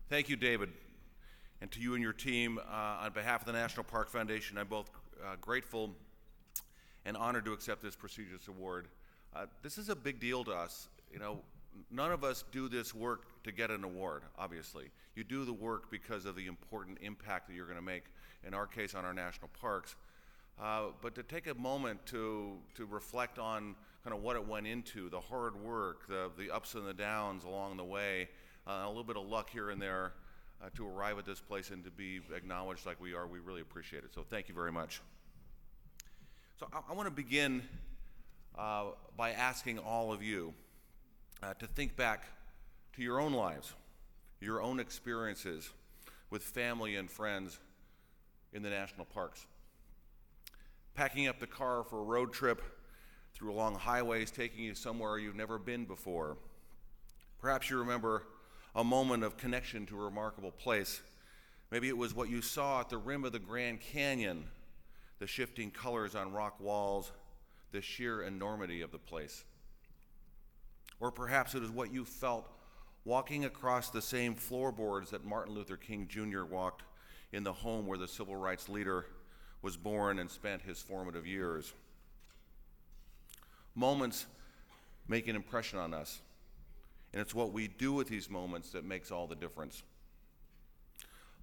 Thank you, David. And to you and your team, on behalf of the National Park Foundation, I'm both grateful and honored to accept this prestigious award. This is a big deal to us. You know, none of us do this work to get an award, obviously. You do the work because of the important impact that you're going to make, in our case, on our national parks. But to take a moment to reflect on kind of what it went into, the hard work, the ups and the downs along the way, a little bit of luck here and there to arrive at this place and to be acknowledged like we are, we really appreciate it. So thank you very much. So I want to begin by asking all of you to think back to your own lives, your own experiences with family and friends in the national parks. Packing up the car for a road trip through long highways, taking you somewhere you've never been before. Perhaps you remember a moment of connection to a remarkable place. Maybe it was what you saw at the rim of the Grand Canyon, the shifting colors on rock walls, the sheer enormity of the place. Or perhaps it was what you felt walking across the same floorboards that Martin Luther King Jr. walked in the home where the civil rights leader was born and spent his formative years. Moments make an impression on us, and it's what we do with these moments that makes all the difference.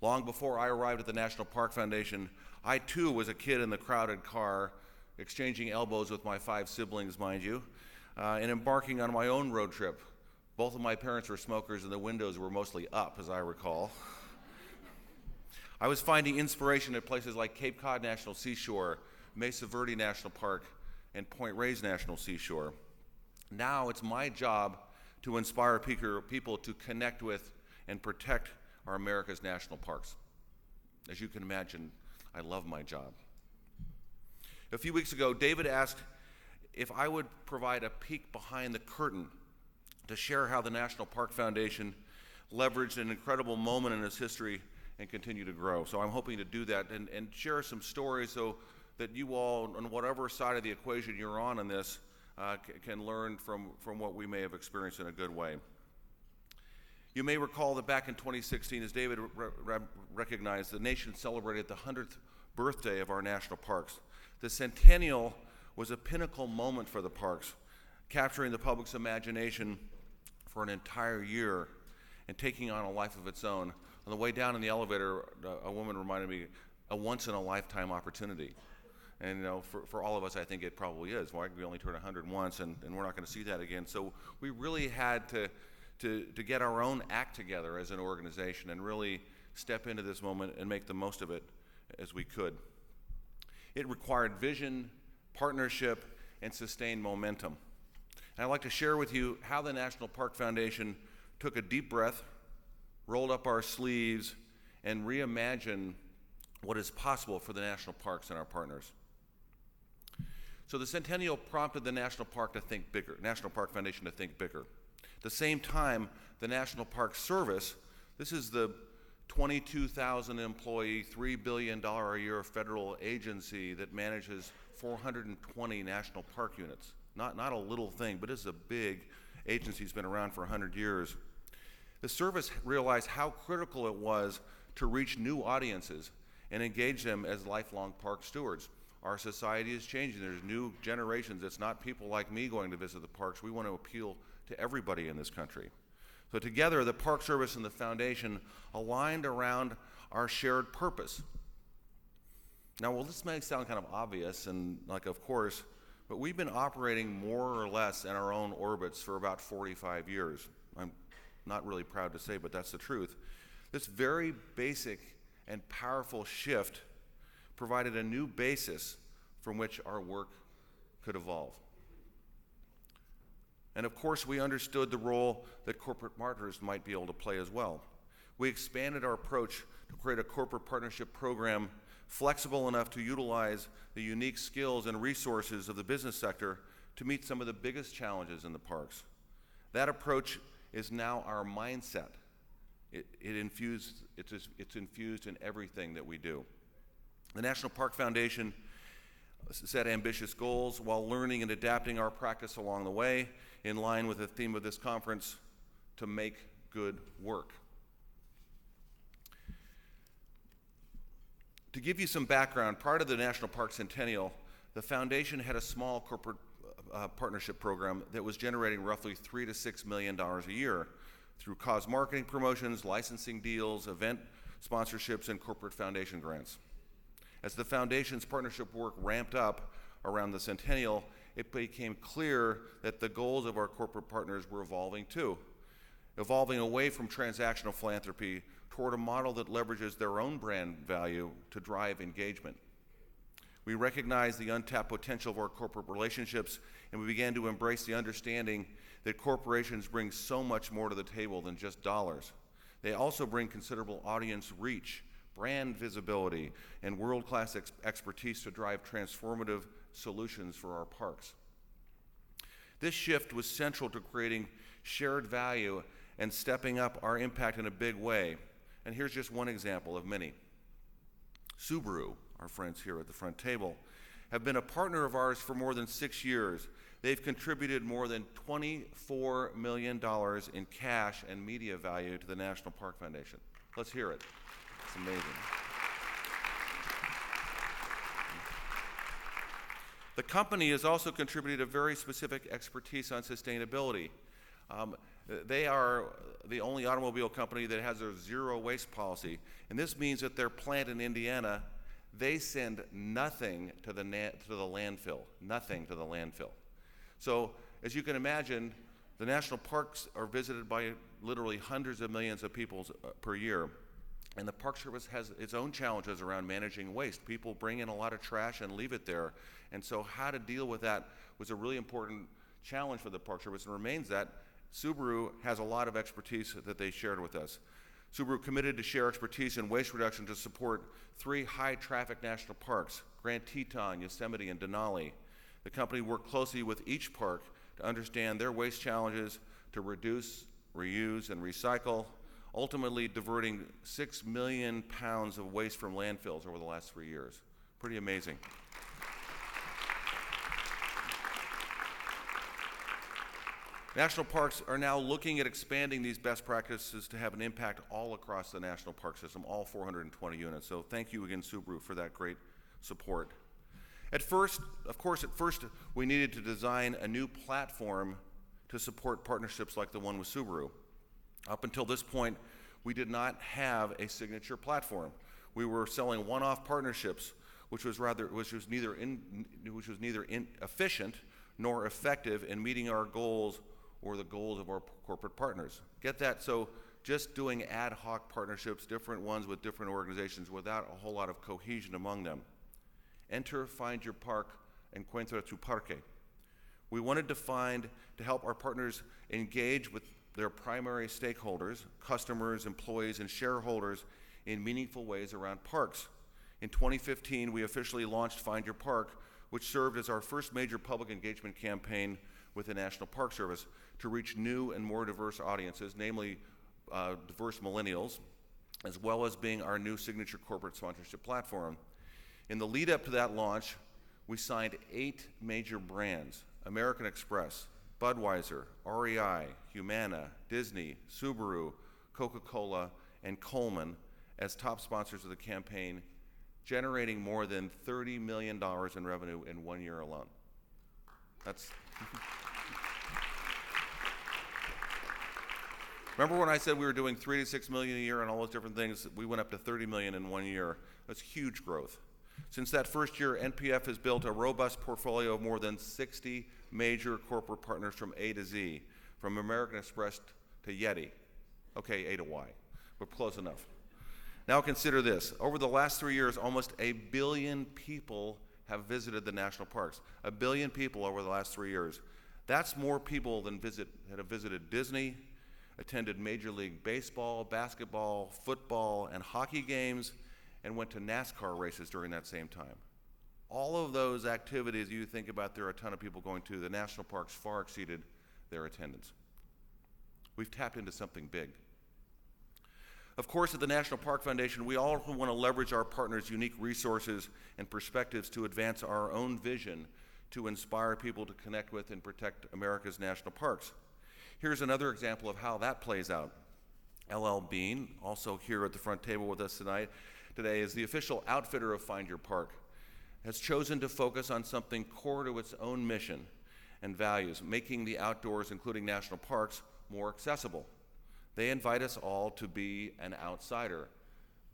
Long before I arrived at the National Park Foundation, I too was a kid in the crowded car, exchanging elbows with my 5 siblings, mind you, and embarking on my own road trip. Both of my parents were smokers, and the windows were mostly up, as I recall. I was finding inspiration at places like Cape Cod National Seashore, Mesa Verde National Park, and Point Reyes National Seashore. Now it's my job to inspire people to connect with and protect our America's national parks. As you can imagine, I love my job. A few weeks ago, David asked if I would provide a peek behind the curtain to share how the National Park Foundation leveraged an incredible moment in its history and continue to grow. So I'm hoping to do that and share some stories so that you all, on whatever side of the equation you're on this, can learn from what we may have experienced in a good way. You may recall that back in 2016, as David recognized, the nation celebrated the 100th birthday of our national parks. The centennial was a pinnacle moment for the parks, capturing the public's imagination for an entire year and taking on a life of its own. On the way down in the elevator, a woman reminded me, a once-in-a-lifetime opportunity. And you know, for all of us, I think it probably is. Why? We only turn 100 once, and we're not going to see that again. So we really had to get our own act together as an organization and really step into this moment and make the most of it as we could. It required vision, partnership, and sustained momentum. And I'd like to share with you how the National Park Foundation took a deep breath, rolled up our sleeves, and reimagined what is possible for the national parks and our partners. So the centennial prompted the National Park Foundation to think bigger. At the same time, the National Park Service, this is the 22,000 employee, $3 billion a year federal agency that manages 420 national park units. Not a little thing, but it's a big agency. It's been around for 100 years. The service realized how critical it was to reach new audiences and engage them as lifelong park stewards. Our society is changing. There's new generations. It's not people like me going to visit the parks. We want to appeal to everybody in this country. So together, the Park Service and the Foundation aligned around our shared purpose. Now, well, this may sound kind of obvious and like, of course, but we've been operating more or less in our own orbits for about 45 years. I'm not really proud to say, but that's the truth. This very basic and powerful shift provided a new basis from which our work could evolve. And of course, we understood the role that corporate partners might be able to play as well. We expanded our approach to create a corporate partnership program flexible enough to utilize the unique skills and resources of the business sector to meet some of the biggest challenges in the parks. That approach is now our mindset. It's infused in everything that we do. The National Park Foundation set ambitious goals while learning and adapting our practice along the way, in line with the theme of this conference, to make good work. To give you some background, prior to the National Park Centennial, the foundation had a small corporate partnership program that was generating roughly $3 to $6 million a year through cause marketing promotions, licensing deals, event sponsorships, and corporate foundation grants. As the foundation's partnership work ramped up around the Centennial, it became clear that the goals of our corporate partners were evolving too, evolving away from transactional philanthropy toward a model that leverages their own brand value to drive engagement. We recognized the untapped potential of our corporate relationships, and we began to embrace the understanding that corporations bring so much more to the table than just dollars. They also bring considerable audience reach, brand visibility, and world-class expertise to drive transformative solutions for our parks. This shift was central to creating shared value and stepping up our impact in a big way. And here's just one example of many. Subaru, our friends here at the front table, have been a partner of ours for more than 6 years. They've contributed more than $24 million in cash and media value to the National Park Foundation. Let's hear it. It's amazing. The company has also contributed a very specific expertise on sustainability. They are the only automobile company that has a zero waste policy, and this means that their plant in Indiana, they send nothing to the landfill, nothing to the landfill. So, as you can imagine, the national parks are visited by literally hundreds of millions of people per year, and the Park Service has its own challenges around managing waste. People bring in a lot of trash and leave it there, and so how to deal with that was a really important challenge for the Park Service, and remains that. Subaru has a lot of expertise that they shared with us. Subaru committed to share expertise in waste reduction to support 3 high-traffic national parks, Grand Teton, Yosemite, and Denali. The company worked closely with each park to understand their waste challenges, to reduce, reuse, and recycle, ultimately diverting 6 million pounds of waste from landfills over the last 3 years. Pretty amazing. National parks are now looking at expanding these best practices to have an impact all across the national park system, all 420 units. So thank you again, Subaru, for that great support. At first, we needed to design a new platform to support partnerships like the one with Subaru. Up until this point, we did not have a signature platform. We were selling one-off partnerships, which was neither efficient nor effective in meeting our goals or the goals of our corporate partners. Get that? So just doing ad hoc partnerships, different ones with different organizations without a whole lot of cohesion among them. Enter Find Your Park, Encuentra tu Parque. We wanted to help our partners engage with their primary stakeholders, customers, employees, and shareholders in meaningful ways around parks. In 2015, we officially launched Find Your Park, which served as our first major public engagement campaign with the National Park Service to reach new and more diverse audiences, namely diverse millennials, as well as being our new signature corporate sponsorship platform. In the lead up to that launch, we signed 8 major brands: American Express, Budweiser, REI, Humana, Disney, Subaru, Coca-Cola, and Coleman as top sponsors of the campaign, generating more than $30 million in revenue in 1 year alone. That's Remember when I said we were doing 3 to 6 million a year and all those different things? We went up to 30 million in 1 year. That's huge growth. Since that first year, NPF has built a robust portfolio of more than 60 major corporate partners from A to Z, from American Express to Yeti. Okay, A to Y, but close enough. Now consider this. Over the last 3 years, almost 1 billion people have visited the national parks. 1 billion people over the last 3 years. That's more people than that have visited Disney, attended Major League Baseball, basketball, football, and hockey games, and went to NASCAR races during that same time. All of those activities you think about, there are a ton of people going to. The national parks far exceeded their attendance. We've tapped into something big. Of course, at the National Park Foundation, we also want to leverage our partners' unique resources and perspectives to advance our own vision to inspire people to connect with and protect America's national parks. Here's another example of how that plays out. LL Bean, also here at the front table with us tonight, today, is the official outfitter of Find Your Park, has chosen to focus on something core to its own mission and values, making the outdoors, including national parks, more accessible. They invite us all to be an outsider.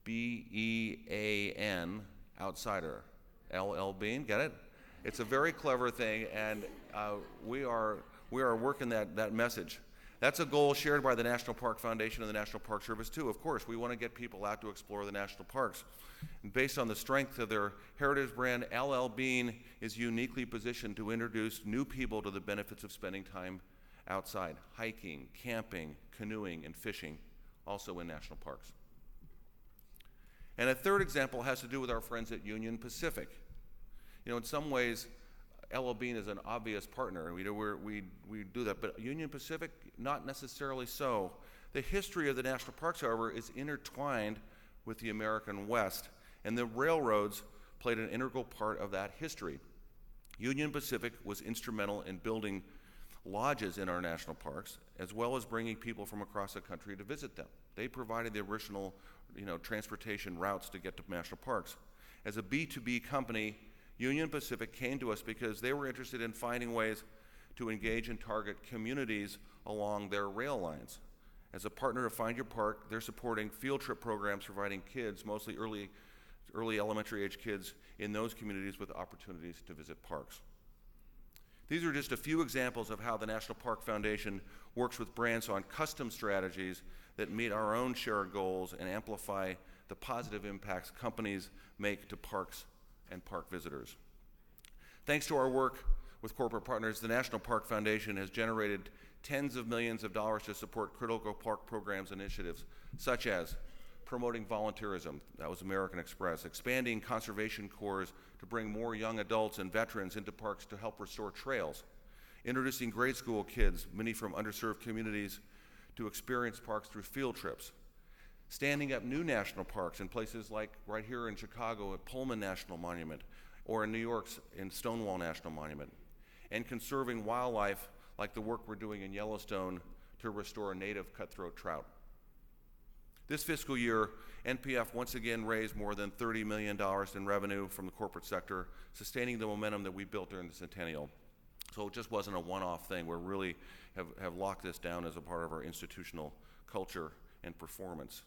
B-E-A-N, outsider. L.L. Bean, get it? It's a very clever thing, and we are working that message. That's a goal shared by the National Park Foundation and the National Park Service too. Of course, we want to get people out to explore the national parks. And based on the strength of their heritage brand, LL Bean is uniquely positioned to introduce new people to the benefits of spending time outside, hiking, camping, canoeing, and fishing, also in national parks. And a third example has to do with our friends at Union Pacific. You know, in some ways, LL Bean is an obvious partner, and we do that, but Union Pacific, not necessarily so. The history of the national parks, however, is intertwined with the American West, and the railroads played an integral part of that history. Union Pacific was instrumental in building lodges in our national parks, as well as bringing people from across the country to visit them. They provided the original, transportation routes to get to national parks. As a B2B company, Union Pacific came to us because they were interested in finding ways to engage and target communities along their rail lines. As a partner of Find Your Park, they're supporting field trip programs, providing kids, mostly early elementary age kids, in those communities with opportunities to visit parks. These are just a few examples of how the National Park Foundation works with brands on custom strategies that meet our own shared goals and amplify the positive impacts companies make to parks and park visitors. Thanks to our work with corporate partners, the National Park Foundation has generated tens of millions of dollars to support critical park programs and initiatives, such as promoting volunteerism, that was American Express, expanding conservation corps to bring more young adults and veterans into parks to help restore trails, introducing grade school kids, many from underserved communities, to experience parks through field trips, standing up new national parks in places like right here in Chicago at Pullman National Monument, or in New York's in Stonewall National Monument, and conserving wildlife like the work we're doing in Yellowstone to restore native cutthroat trout. This fiscal year, NPF once again raised more than $30 million in revenue from the corporate sector, sustaining the momentum that we built during the centennial. So it just wasn't a one-off thing. We really have locked this down as a part of our institutional culture and performance.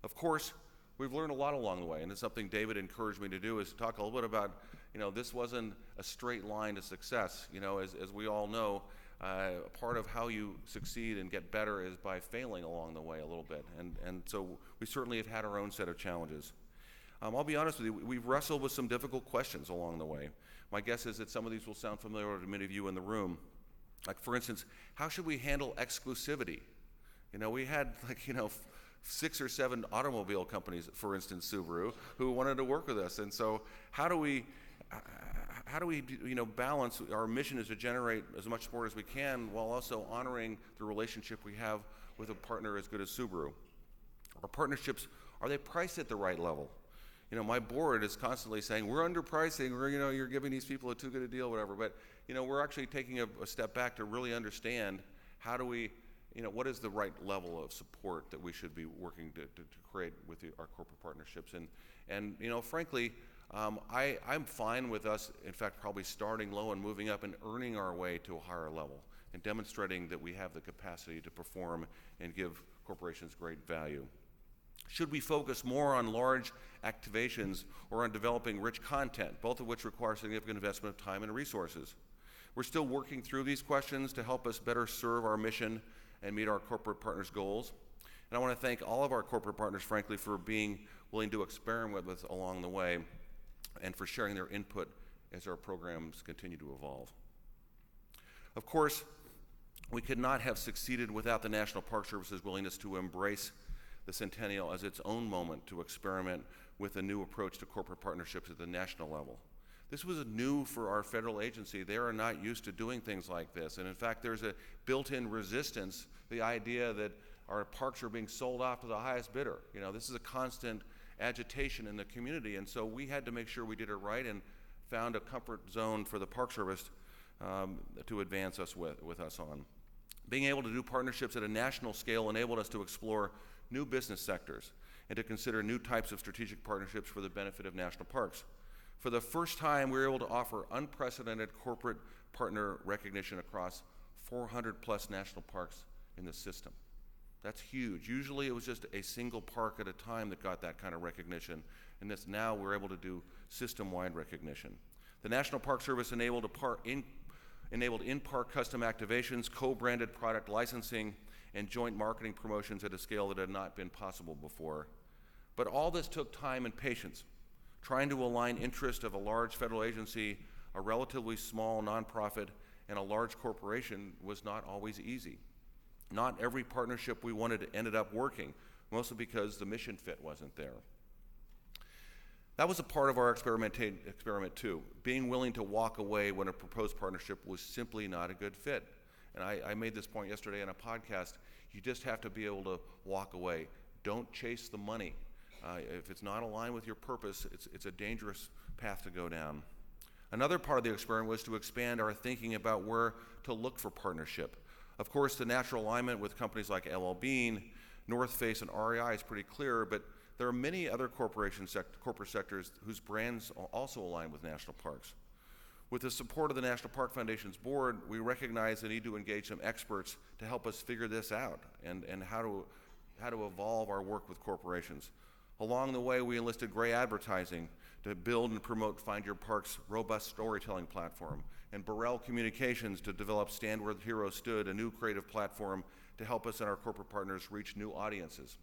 Of course, we've learned a lot along the way, and it's something David encouraged me to do, is to talk a little bit about, this wasn't a straight line to success. As we all know, part of how you succeed and get better is by failing along the way a little bit, and so we certainly have had our own set of challenges. I'll be honest with you, we've wrestled with some difficult questions along the way. My guess is that some of these will sound familiar to many of you in the room. Like, for instance, how should we handle exclusivity? We had 6 or 7 automobile companies, for instance Subaru, who wanted to work with us, and so how do we balance? Our mission is to generate as much support as we can while also honoring the relationship we have with a partner as good as Subaru. Our partnerships, are they priced at the right level? My board is constantly saying, we're underpricing, or you're giving these people a too good a deal, whatever, but we're actually taking a step back to really understand how do we, what is the right level of support that we should be working to create with our corporate partnerships. And frankly, I'm fine with us, in fact, probably starting low and moving up and earning our way to a higher level and demonstrating that we have the capacity to perform and give corporations great value. Should we focus more on large activations or on developing rich content, both of which require significant investment of time and resources? We're still working through these questions to help us better serve our mission and meet our corporate partners' goals. And I want to thank all of our corporate partners, frankly, for being willing to experiment with us along the way and for sharing their input as our programs continue to evolve. Of course, we could not have succeeded without the National Park Service's willingness to embrace the centennial as its own moment to experiment with a new approach to corporate partnerships at the national level. This was new for our federal agency. They are not used to doing things like this. And in fact, there's a built-in resistance, the idea that our parks are being sold off to the highest bidder. This is a constant agitation in the community. And so we had to make sure we did it right and found a comfort zone for the Park Service to advance us with us on. Being able to do partnerships at a national scale enabled us to explore new business sectors. and to consider new types of strategic partnerships for the benefit of national parks. For the first time, we were able to offer unprecedented corporate partner recognition across 400 plus national parks in the system. That's huge. Usually it was just a single park at a time that got that kind of recognition, and this now we're able to do system-wide recognition. The National Park Service enabled in-park custom activations, co-branded product licensing, and joint marketing promotions at a scale that had not been possible before. But all this took time and patience. Trying to align interest of a large federal agency, a relatively small nonprofit, and a large corporation was not always easy. Not every partnership we wanted ended up working, mostly because the mission fit wasn't there. That was a part of our experiment too, being willing to walk away when a proposed partnership was simply not a good fit. And I made this point yesterday on a podcast. You just have to be able to walk away. Don't chase the money. If it's not aligned with your purpose, it's a dangerous path to go down. Another part of the experiment was to expand our thinking about where to look for partnership. Of course, the natural alignment with companies like LL Bean, North Face, and REI is pretty clear, but there are many other corporate sectors whose brands also align with national parks. With the support of the National Park Foundation's board, we recognize the need to engage some experts to help us figure this out and how to evolve our work with corporations. Along the way, we enlisted Gray Advertising to build and promote Find Your Park's robust storytelling platform, and Burrell Communications to develop Stand Where the Hero Stood, a new creative platform to help us and our corporate partners reach new audiences.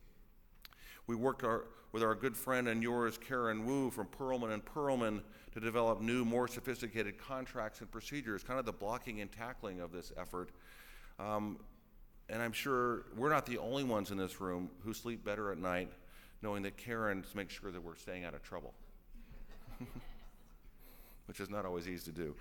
We worked with our good friend and yours, Karen Wu from Perlman & Perlman, to develop new, more sophisticated contracts and procedures, kind of the blocking and tackling of this effort. And I'm sure we're not the only ones in this room who sleep better at night knowing that Karen makes sure that we're staying out of trouble, which is not always easy to do.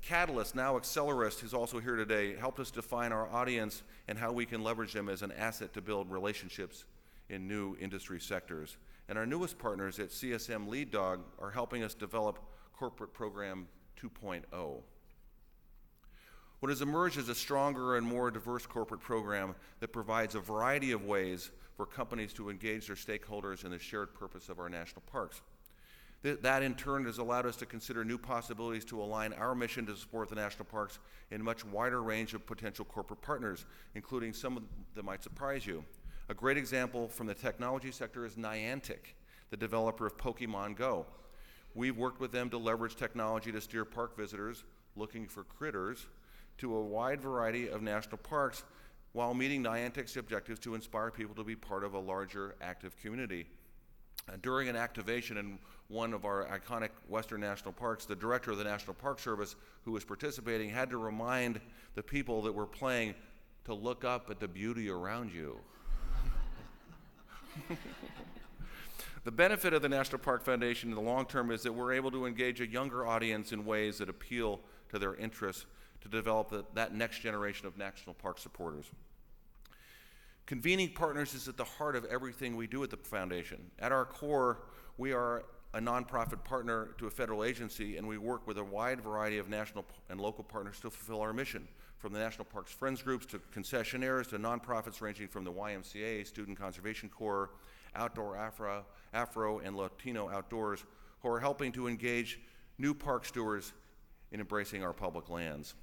Catalyst, now Accelerist, who's also here today, helped us define our audience and how we can leverage them as an asset to build relationships in new industry sectors. And our newest partners at CSM Lead Dog are helping us develop Corporate Program 2.0. What has emerged is a stronger and more diverse corporate program that provides a variety of ways for companies to engage their stakeholders in the shared purpose of our national parks. That in turn has allowed us to consider new possibilities to align our mission to support the national parks in a much wider range of potential corporate partners, including some that might surprise you. A great example from the technology sector is Niantic, the developer of Pokemon Go. We've worked with them to leverage technology to steer park visitors looking for critters to a wide variety of national parks while meeting Niantic's objectives to inspire people to be part of a larger active community. During an activation in one of our iconic Western national parks, the director of the National Park Service, who was participating, had to remind the people that were playing to look up at the beauty around you. The benefit of the National Park Foundation in the long term is that we're able to engage a younger audience in ways that appeal to their interests to develop that next generation of national park supporters. Convening partners is at the heart of everything we do at the foundation. At our core, we are a nonprofit partner to a federal agency, and we work with a wide variety of national and local partners to fulfill our mission, from the National Parks Friends Groups to concessionaires to nonprofits ranging from the YMCA, Student Conservation Corps, Outdoor Afro and Latino Outdoors, who are helping to engage new park stewards in embracing our public lands.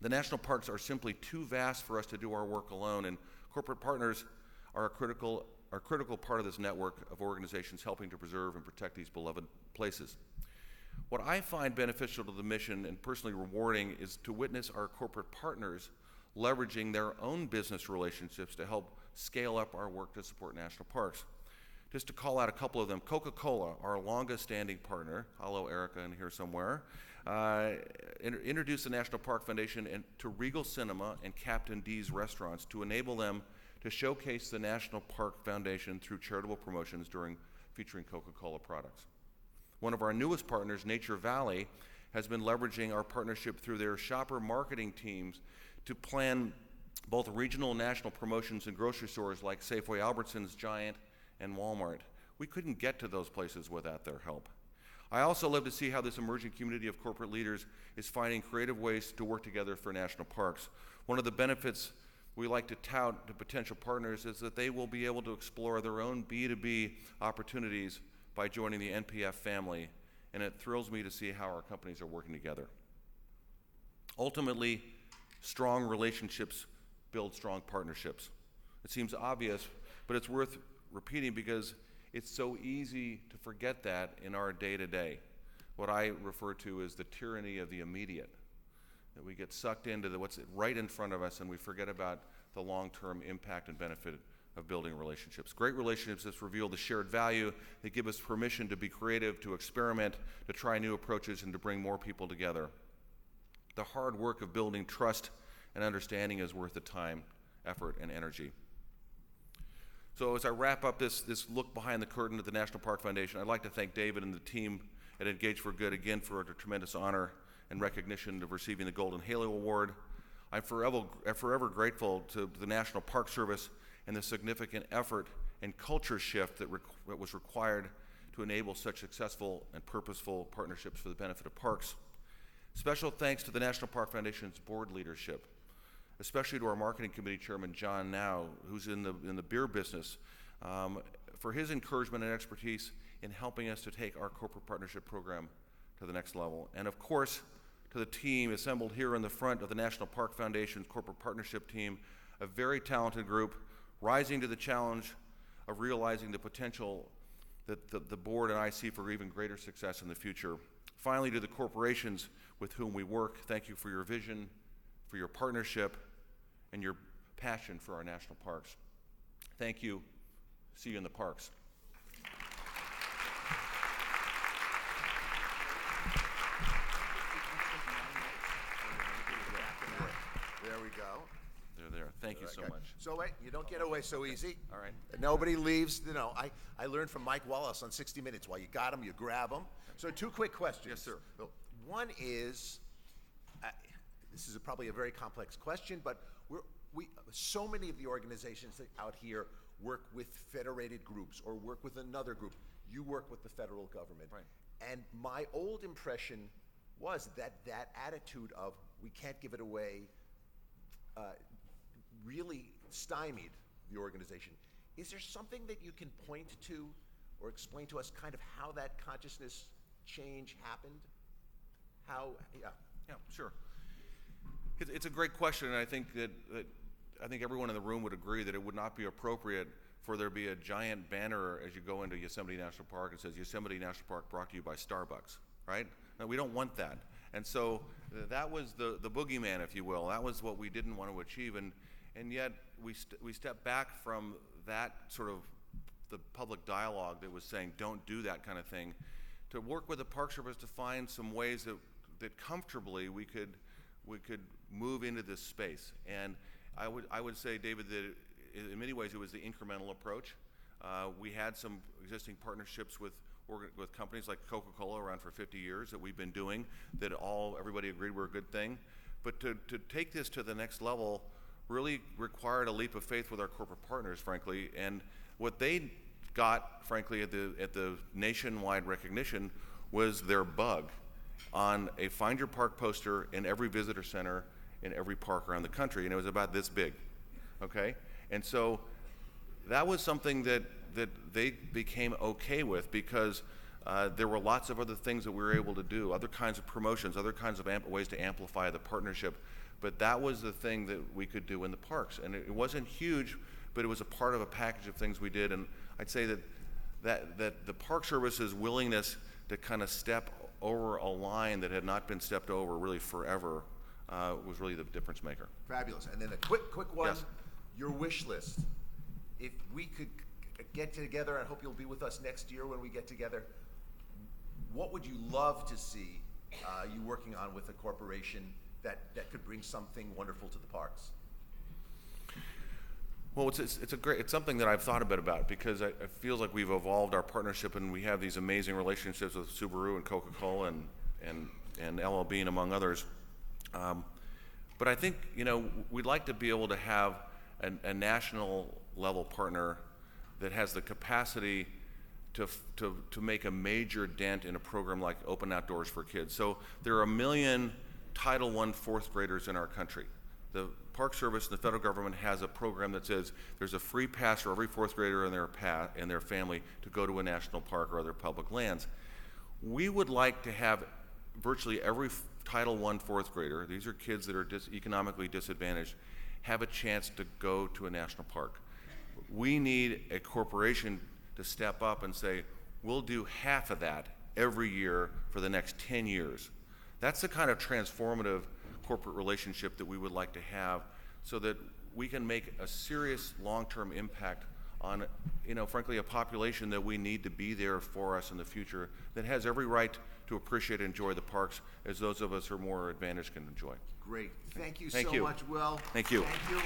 The national parks are simply too vast for us to do our work alone, and corporate partners are a critical part of this network of organizations helping to preserve and protect these beloved places. What I find beneficial to the mission and personally rewarding is to witness our corporate partners leveraging their own business relationships to help scale up our work to support national parks. Just to call out a couple of them, Coca-Cola, our longest standing partner, hello Erica in here somewhere, introduced the National Park Foundation to Regal Cinema and Captain D's restaurants to enable them to showcase the National Park Foundation through charitable promotions featuring Coca-Cola products. One of our newest partners, Nature Valley, has been leveraging our partnership through their shopper marketing teams to plan both regional and national promotions in grocery stores like Safeway, Albertsons, Giant, and Walmart. We couldn't get to those places without their help. I also love to see how this emerging community of corporate leaders is finding creative ways to work together for national parks. One of the benefits we like to tout to potential partners is that they will be able to explore their own B2B opportunities by joining the NPF family, and it thrills me to see how our companies are working together. Ultimately, strong relationships build strong partnerships. It seems obvious, but it's worth repeating because it's so easy to forget that in our day-to-day. What I refer to as the tyranny of the immediate. That we get sucked into what's right in front of us and we forget about the long-term impact and benefit of building relationships. Great relationships that reveal the shared value. They give us permission to be creative, to experiment, to try new approaches, and to bring more people together. The hard work of building trust and understanding is worth the time, effort, and energy. So as I wrap up this look behind the curtain at the National Park Foundation, I'd like to thank David and the team at Engage for Good again for a tremendous honor and recognition of receiving the Golden Halo Award. I'm forever grateful to the National Park Service and the significant effort and culture shift that was required to enable such successful and purposeful partnerships for the benefit of parks. Special thanks to the National Park Foundation's board leadership, especially to our marketing committee chairman, John Now, who's in the beer business, for his encouragement and expertise in helping us to take our corporate partnership program to the next level. And of course, to the team assembled here in the front of the National Park Foundation's corporate partnership team, a very talented group rising to the challenge of realizing the potential that the board and I see for even greater success in the future. Finally, to the corporations with whom we work, thank you for your vision, for your partnership, and your passion for our national parks. Thank you. See you in the parks. There we go. They're there. Thank you so much. So wait, you don't get away so easy. All right. Nobody leaves. You know, I learned from Mike Wallace on 60 Minutes. While you got them, you grab them. So two quick questions. Yes, sir. One is, this is probably a very complex question, but so many of the organizations out here work with federated groups or work with another group. You work with the federal government. Right. And my old impression was that attitude of we can't give it away really stymied the organization. Is there something that you can point to or explain to us kind of how that consciousness change happened? Yeah, sure. It's a great question, and I think that everyone in the room would agree that it would not be appropriate for there to be a giant banner as you go into Yosemite National Park that says Yosemite National Park brought to you by Starbucks, right? No, we don't want that. And so that was the boogeyman, if you will. That was what we didn't want to achieve, and yet we stepped back from that sort of the public dialogue that was saying don't do that kind of thing, to work with the Park Service to find some ways that comfortably we could move into this space. And I would say, David, that in many ways it was the incremental approach. We had some existing partnerships with companies like Coca-Cola around for 50 years that we've been doing that everybody agreed were a good thing. But to take this to the next level really required a leap of faith with our corporate partners, frankly. And what they got, frankly, at the nationwide recognition was their bug on a Find Your Park poster in every visitor center in every park around the country, and it was about this big, okay? And so that was something that they became okay with because there were lots of other things that we were able to do, other kinds of promotions, other kinds of ways to amplify the partnership, but that was the thing that we could do in the parks. And it wasn't huge, but it was a part of a package of things we did, and I'd say that the Park Service's willingness to kind of step over a line that had not been stepped over really forever was really the difference maker. Fabulous. And then a quick one, Yes. Your wish list. If we could get together, I hope you'll be with us next year when we get together, what would you love to see you working on with a corporation that could bring something wonderful to the parks? Well, it's something that I've thought a bit about because it feels like we've evolved our partnership and we have these amazing relationships with Subaru and Coca-Cola and LL Bean among others. But I think we'd like to be able to have a national level partner that has the capacity to make a major dent in a program like Open Outdoors for Kids. So there are 1 million Title I fourth graders in our country. The Park Service and the federal government has a program that says there's a free pass for every fourth grader and their family to go to a national park or other public lands. We would like to have virtually every Title I fourth grader, these are kids that are economically disadvantaged, have a chance to go to a national park. We need a corporation to step up and say, we'll do half of that every year for the next 10 years. That's the kind of transformative corporate relationship that we would like to have so that we can make a serious long-term impact on, frankly, a population that we need to be there for us in the future that has every right to appreciate and enjoy the parks as those of us who are more advantaged can enjoy. Great. Thank you Thank so you. much, Will. Thank you. Thank you.